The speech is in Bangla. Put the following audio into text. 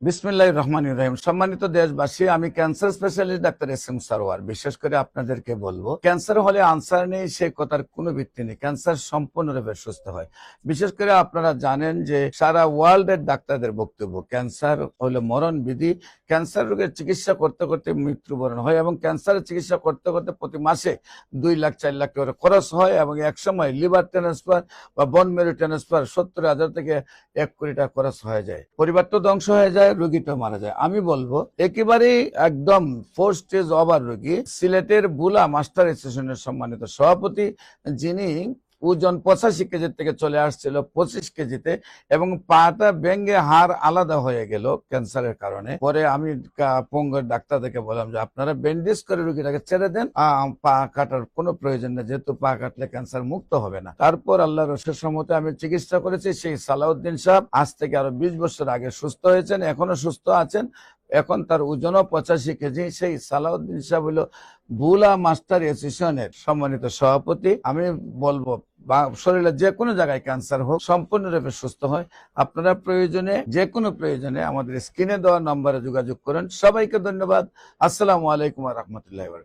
বিসমিল্লাহির রহমানির রহিম। সম্মানিত দেশবাসী, আমি cancer specialist doctor SM. Sarwar. বিশেষ করে আপনাদেরকে বলবো, ক্যান্সার হলে আনসার নেই সে কথার কোনো ভিত্তি নেই। ক্যান্সার সম্পূর্ণরূপে সুস্থ হয়। বিশেষ করে আপনারা জানেন যে সারা ওয়ার্ল্ডের ডাক্তারদের বক্তব্য ক্যান্সার হলো মরণ বিধি। ক্যান্সার রোগের চিকিৎসা করতে করতে মৃত্যুবরণ হয় এবং ক্যান্সারের চিকিৎসা করতে করতে প্রতি মাসে 2 লাখ 4 লাখ করে খরচ হয় এবং এক সময় লিভার ট্রান্সফার বা বোন ম্যারো ট্রান্সফার 70,000 থেকে 1 কোটি টাকা খরচ হয়ে যায়। পরিবার তো ধ্বংস হয়ে যায়, রোগীটা মারা যায়। আমি বলবো একেবারেই একদম 4 স্টেজ ওভার রোগী সিলেটের বুলা মাস্টার অ্যাসোসিয়েশনের সম্মানিত সভাপতি, যিনি ওজন 85 কেজি থেকে চলে আসছিল 25 কেজিতে এবং পাটা ভেঙে হাড় আলাদা হয়ে গেল ক্যান্সারের কারণে। পরে আমি পঙ্গুর ডাক্তারদেরকে বললাম যে আপনারা ব্যান্ডেজ করে রোগীটাকে ছেড়ে দেন, পা কাটার কোনো প্রয়োজন নেই, যেহেতু পা কাটলে ক্যান্সার মুক্ত হবে না। তারপর আল্লাহর রসের সম্মতে আমি চিকিৎসা করেছি। সেই সালাউদ্দিন সাহেব আজ থেকে আরো 20 বছর আগে সুস্থ হয়েছেন, এখনো সুস্থ আছেন। এখন তার ওজনও 85 কেজি। সেই সালাউদ্দিন সাহেব হলো বুলা মাস্টার অ্যাসোসিয়েশনের সম্মানিত সভাপতি। আমি বলবো বা শরীরে যে কোনো জায়গায় ক্যান্সার হোক সম্পূর্ণরূপে সুস্থ হয়। আপনারা প্রয়োজনে যে কোনো প্রয়োজনে আমাদের স্ক্রিনে দেওয়া নম্বরে যোগাযোগ করেন। সবাইকে ধন্যবাদ। আসসালামু আলাইকুম ওয়া রাহমাতুল্লাহি ওয়া বারাকাতুহু।